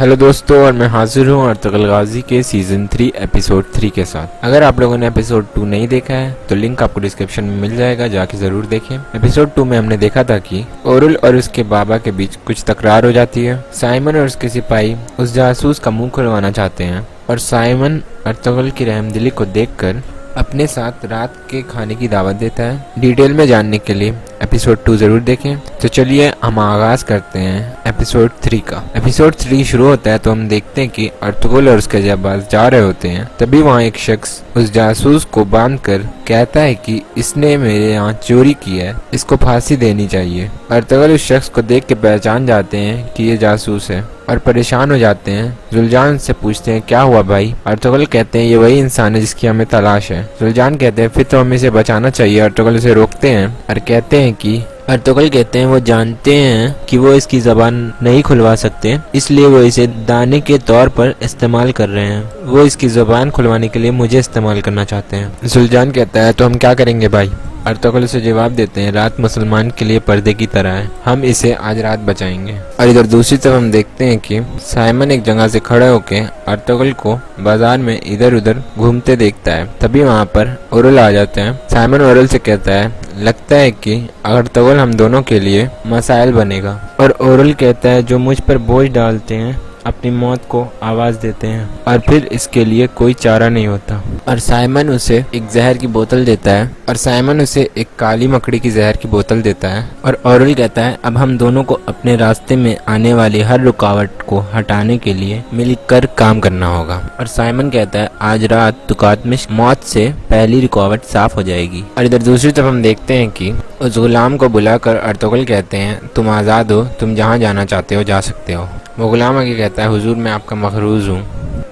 Hello दोस्तों, और मैं हाजिर हूँ अर्तुगरुल गाजी के सीजन 3 एपिसोड 3 के साथ। अगर आप लोगों ने एपिसोड 2 नहीं देखा है तो लिंक आपको डिस्क्रिप्शन में मिल जाएगा, जाके जरूर देखें। एपिसोड 2 में हमने देखा था कि ओरुल और उसके बाबा के बीच कुछ तकरार हो जाती है। साइमन और उसके सिपाही उस जासूस का मुंह खुलवाना चाहते हैं और साइमन अर्तुगरुल की रहमदिली को देखकर अपने साथ रात के खाने की दावत देता है। डिटेल में जानने के लिए एपिसोड 2 जरूर देखें। तो चलिए हम आगाज करते हैं एपिसोड 3 का। एपिसोड 3 शुरू होता है तो हम देखते हैं कि अर्तुगरुल और उसके जाबाज जा रहे होते हैं। तभी वहाँ एक शख्स उस जासूस को बांधकर कहता है कि इसने मेरे यहाँ चोरी की है, इसको फांसी देनी चाहिए। अर्तुगरुल उस शख्स को देख के पहचान जाते हैं कि ये जासूस है और परेशान हो जाते हैं। जुलजान से पूछते हैं क्या हुआ भाई। अर्तुगरुल कहते हैं ये वही इंसान है जिसकी हमें तलाश है। जुलजान कहते हैं फिर तो हमें इसे बचाना चाहिए। अर्तुगरुल इसे रोकते हैं और कहते हैं कि अर्तुगरुल कहते हैं वो जानते हैं कि वो इसकी जबान नहीं खुलवा सकते, इसलिए वो इसे दाने के तौर पर इस्तेमाल कर रहे हैं। वो इसकी जबान खुलवाने के लिए मुझे इस्तेमाल करना चाहते हैं। जुलजान कहता है तो हम क्या करेंगे भाई। अर्तुगरुल से जवाब देते हैं रात मुसलमान के लिए पर्दे की तरह है, हम इसे आज रात बचाएंगे। और इधर दूसरी तरफ हम देखते हैं कि साइमन एक जगह से खड़े होकर अर्तुगरुल को बाजार में इधर उधर घूमते देखता है। तभी वहाँ पर ओरुल आ जाते हैं। साइमन ओरुल से कहता है लगता है कि अर्तुगरुल हम दोनों के लिए मसाइल बनेगा। और ओरुल कहता है जो मुझ पर बोझ डालते हैं अपनी मौत को आवाज देते हैं और फिर इसके लिए कोई चारा नहीं होता। और साइमन उसे एक जहर की बोतल देता है और साइमन उसे एक काली मकड़ी की जहर की बोतल देता है। और ओरुल कहता है अब हम दोनों को अपने रास्ते में आने वाली हर रुकावट को हटाने के लिए मिलकर काम करना होगा। और साइमन कहता है आज रात तुकातमिश मौत से पहली रुकावट साफ हो जाएगी। और इधर दूसरी तरफ हम देखते हैं कि उस गुलाम को बुलाकर अर्तुगरुल कहते हैं तुम आज़ाद हो, तुम जहाँ जाना चाहते हो जा सकते हो। वो गुलाम आगे कहता है हुजूर मैं आपका मखरूज हूँ,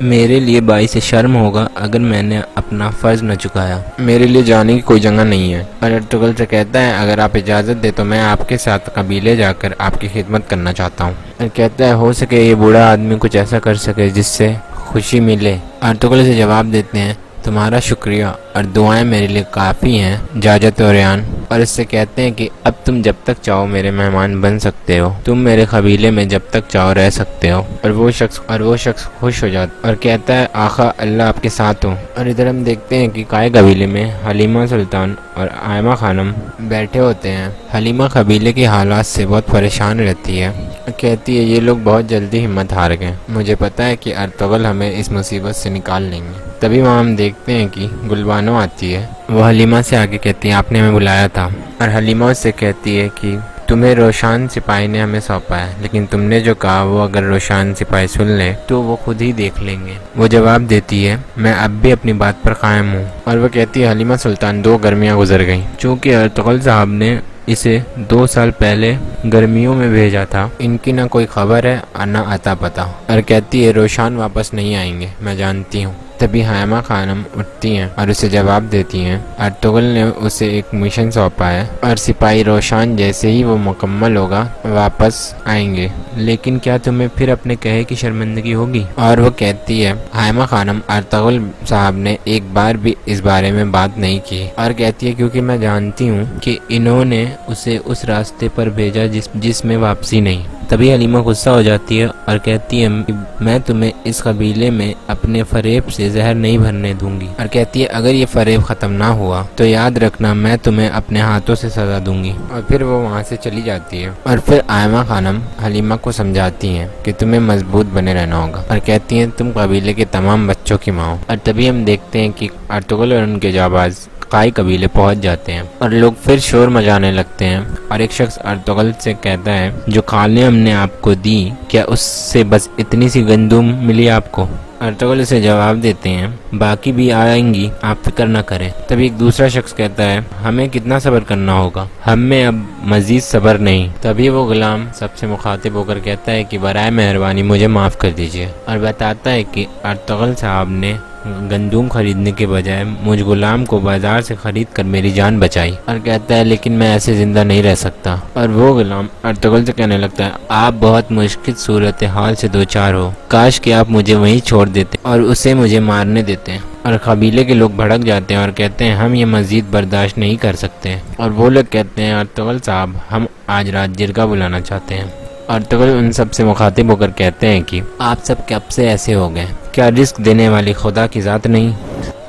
मेरे लिए बाइस शर्म होगा अगर मैंने अपना फर्ज न चुकाया, मेरे लिए जाने की कोई जगह नहीं है। और अर्तुगरुल से कहता है अगर आप इजाज़त दे तो मैं आपके साथ कबीले जाकर आपकी खिदमत करना चाहता हूँ। और कहता है हो सके ये बूढ़ा आदमी कुछ ऐसा कर सके जिससे खुशी मिले। अर्तुगरुल से जवाब देते हैं तुम्हारा शुक्रिया और दुआएं मेरे लिए काफ़ी हैं जाजत और यान। और इससे कहते हैं कि अब तुम जब तक चाहो मेरे मेहमान बन सकते हो, तुम मेरे कबीले में जब तक चाहो रह सकते हो। और वो शख्स खुश हो जाता और कहता है आखा अल्लाह आपके साथ हो। और इधर हम देखते हैं कि काय कबीले में हलीमा सुल्तान और आयमा खानम बैठे होते हैं। हलीमा कबीले के हालात से बहुत परेशान रहती है, कहती है ये लोग बहुत जल्दी हिम्मत हार गए, मुझे पता है कि अर्तुगरुल हमें इस मुसीबत से निकाल लेंगे। तभी वहाँ हम देखते हैं कि गुलबानो आती है। वो हलीमा से आगे कहती है आपने हमें बुलाया था। और हलीमा उससे कहती है कि तुम्हें रोशान सिपाही ने हमें सौंपा है, लेकिन तुमने जो कहा वो अगर रोशान सिपाही सुन ले तो वो खुद ही देख लेंगे। वो जवाब देती है मैं अब भी अपनी बात पर कायम हूँ। और वो कहती है हलीमा सुल्तान 2 गर्मियाँ गुजर गईं, चूँकि अर्तुगरुल साहब ने इसे 2 साल पहले गर्मियों में भेजा था, इनकी ना कोई खबर है और ना अता पता। और कहती है रोशान वापस नहीं आएंगे, मैं जानती हूँ। तभी हायमा खानम उठती हैं और उसे जवाब देती हैं अर्तुगरुल ने उसे एक मिशन सौंपा है और सिपाही रोशान जैसे ही वो मुकम्मल होगा वापस आएंगे, लेकिन क्या तुम्हें फिर अपने कहे की शर्मिंदगी होगी। और वो कहती है हायमा खानम अर्तुगरुल साहब ने एक बार भी इस बारे में बात नहीं की। और कहती है क्योंकि मैं जानती हूँ कि इन्होंने उसे उस रास्ते पर भेजा जिसमें वापसी नहीं। तभी हलीमा गुस्सा हो जाती है और कहती है मैं तुम्हें इस कबीले में अपने फरेब से जहर नहीं भरने दूंगी। और कहती है अगर ये फरेब ख़त्म ना हुआ तो याद रखना मैं तुम्हें अपने हाथों से सजा दूंगी। और फिर वो वहाँ से चली जाती है। और फिर आयमा खानम हलीमा को समझाती हैं कि तुम्हें मजबूत बने रहना होगा और कहती हैं तुम कबीले के तमाम बच्चों की माँ हो। और तभी हम देखते हैं कि अर्तुगरुल और उनके जाबाज काय कबीले पहुंच जाते हैं और लोग फिर शोर मचाने लगते हैं। और एक शख्स अर्तुगरुल से कहता है जो खाने हमने आपको दी क्या उससे बस इतनी सी गंदुम मिली आपको। अर्तुगरुल से जवाब देते हैं बाकी भी आएंगी, आप फिक्र न करें। तभी एक दूसरा शख्स कहता है हमें कितना सब्र करना होगा, हमें अब मजीद सब्र नहीं। तभी वो गुलाम सबसे मुखातिब होकर कहता है कि बराए मेहरबानी मुझे माफ़ कर दीजिए। और बताता है कि अर्तुगरुल साहब ने गंदूम खरीदने के बजाय मुझ गुलाम को बाजार से खरीद कर मेरी जान बचाई। और कहता है लेकिन मैं ऐसे जिंदा नहीं रह सकता। और वो गुलाम अर्तुगरुल से कहने लगता है आप बहुत मुश्किल सूरत हाल से दो चार हो, काश कि आप मुझे वहीं छोड़ देते और उसे मुझे मारने देते। और कबीले के लोग भड़क जाते हैं और कहते हैं हम ये मजीद बर्दाश्त नहीं कर सकते। और वो लोग कहते हैं अर्तुगरुल साहब हम आज रात जिरगा बुलाना चाहते हैं। अर्तुगरुल उन सब से मुखातिब होकर कहते हैं कि आप सब कब से ऐसे हो गए, क्या रिस्क देने वाली खुदा की ज़ात नहीं।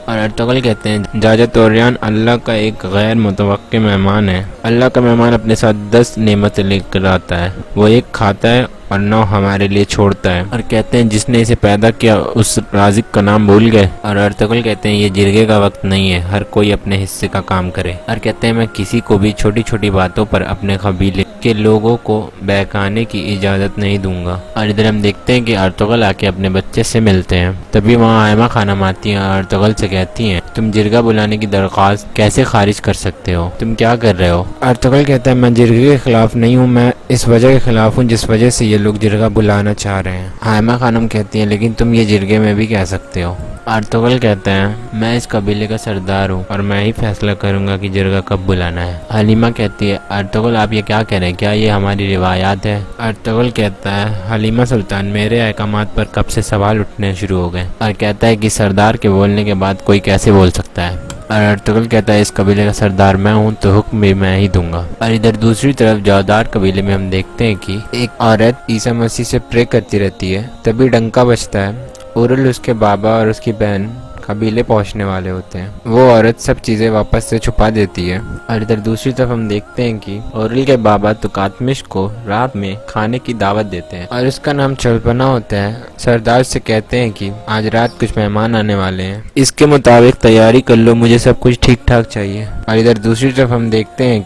और अर्तुगरुल कहते हैं जाजा तोरियान अल्लाह का एक गैर मुतवक्किल मेहमान है। अल्लाह का मेहमान अपने साथ 10 नेमतें लेकर आता है, वो एक खाता है और 9 हमारे लिए छोड़ता है। और कहते हैं जिसने इसे पैदा किया उस राज़िक का नाम भूल गए। और अर्तुगरुल कहते हैं ये जिरगे का वक्त नहीं है, हर कोई अपने हिस्से का काम करे। और कहते हैं मैं किसी को भी छोटी छोटी बातों पर अपने कबीले के लोगों को बहकाने की इजाज़त नहीं दूंगा। और इधर हम देखते हैं कि अर्तुगरुल आके अपने बच्चे से मिलते हैं। तभी वहाँ आयमा खानम आती हैं और अर्तुगरुल से कहती हैं तुम जिरगा बुलाने की दरख्वास्त कैसे खारिज कर सकते हो, तुम क्या कर रहे हो। अर्तुगरुल कहता है मैं जिरगे के खिलाफ नहीं हूँ, मैं इस वजह के खिलाफ हूँ जिस वजह से ये लोग जिरगा बुलाना चाह रहे हैं। आयमा खानम कहती हैं लेकिन तुम ये जिरगे में भी कह सकते हो। अर्तुगरुल कहते हैं मैं इस कबीले का सरदार हूँ और मैं ही फैसला करूंगा कि जिरगा कब बुलाना है। हलीमा कहती है अर्तुगरुल आप ये क्या कह रहे हैं, क्या ये हमारी रिवायात है। अर्तुगरुल कहता है हलीमा सुल्तान मेरे अहकामात पर कब से सवाल उठने शुरू हो गए। और कहता है कि सरदार के बोलने के बाद कोई कैसे बोल सकता है। और अर्तुगरुल कहता है इस कबीले का सरदार मैं हूँ तो हुक्म भी मैं ही दूंगा। और इधर दूसरी तरफ जौदार कबीले में हम देखते हैं कि एक औरत ईसा मसीह से प्रे करती रहती है। तभी डंका बजता है। उरुल उसके बाबा और उसकी बहन कबीले पहुंचने वाले होते हैं। वो औरत सब चीजें वापस से छुपा देती है। और इधर दूसरी तरफ हम देखते हैं कि उरुल के बाबा तुकातमिश को रात में खाने की दावत देते हैं और उसका नाम चलपना होता है। सरदार से कहते हैं कि आज रात कुछ मेहमान आने वाले हैं, इसके मुताबिक तैयारी कर लो, मुझे सब कुछ ठीक ठाक चाहिए। और इधर दूसरी तरफ हम देखते हैं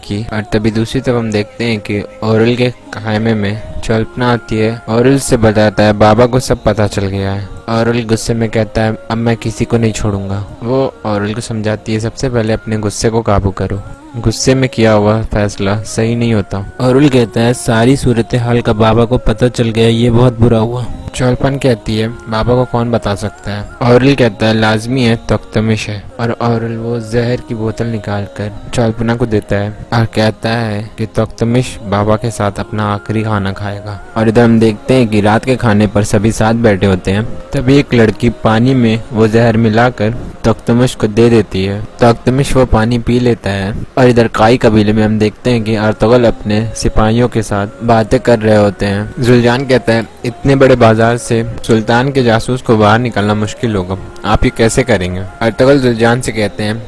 कि उरुल के खाइमे में चलपना आती है और उरुल से बताता है बाबा को सब पता चल गया है। उरुल गुस्से में कहता है अब मैं किसी को नहीं छोड़ूंगा। वो उरुल को समझाती है सबसे पहले अपने गुस्से को काबू करो, गुस्से में किया हुआ फैसला सही नहीं होता। उरुल कहता है सारी सूरत हाल का बाबा को पता चल गया, ये बहुत बुरा हुआ। चौलपन कहती है बाबा को कौन बता सकता है। उरुल कहता है लाजमी है तुकातमिश है। और उरुल वो जहर की बोतल निकाल कर चौलपना को देता है और कहता है कि तुकातमिश बाबा के साथ अपना आखिरी खाना खाएगा। और इधर हम देखते हैं कि रात के खाने पर सभी साथ बैठे होते हैं। तभी एक लड़की पानी में वो जहर मिलाकर तुकातमिश को दे देती है। तुकातमिश वो पानी पी लेता है। और इधर काई कबीले में हम देखते हैं कि अर्तुगरुल अपने सिपाहियों के साथ बातें कर रहे होते हैं। जुल्जान कहता है इतने बड़े बाजार से सुल्तान के जासूस को बाहर निकालना मुश्किल होगा, आप ये कैसे करेंगे। अर्तुगरुल जुल्जान से कहते हैं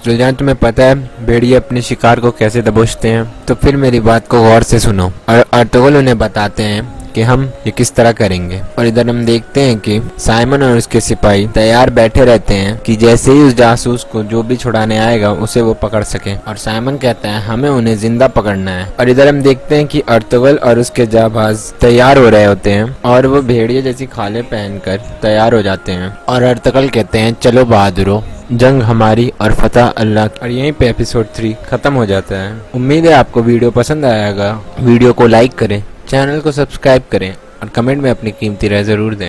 जुल्जान तुम्हें पता है भेड़िए अपने शिकार को कैसे दबोचते हैं, तो फिर मेरी बात को गौर से सुनो। और अर्तुगरुल उन्हें बताते हैं कि हम ये किस तरह करेंगे। और इधर हम देखते हैं कि साइमन और उसके सिपाही तैयार बैठे रहते हैं कि जैसे ही उस जासूस को जो भी छुड़ाने आएगा उसे वो पकड़ सके। और साइमन कहता है हमें उन्हें जिंदा पकड़ना है। और इधर हम देखते हैं कि अर्तुगरुल और उसके जाबाज तैयार हो रहे होते हैं और वो भेड़िए जैसी खालें पहनकर तैयार हो जाते हैं। और अर्तुगरुल कहते हैं चलो बहादुरों, जंग हमारी और फतह अल्लाह। और यहीं पे एपिसोड 3 खत्म हो जाता है। उम्मीद है आपको वीडियो पसंद आएगा। वीडियो को लाइक करें, चैनल को सब्सक्राइब करें और कमेंट में अपनी कीमती राय जरूर दें।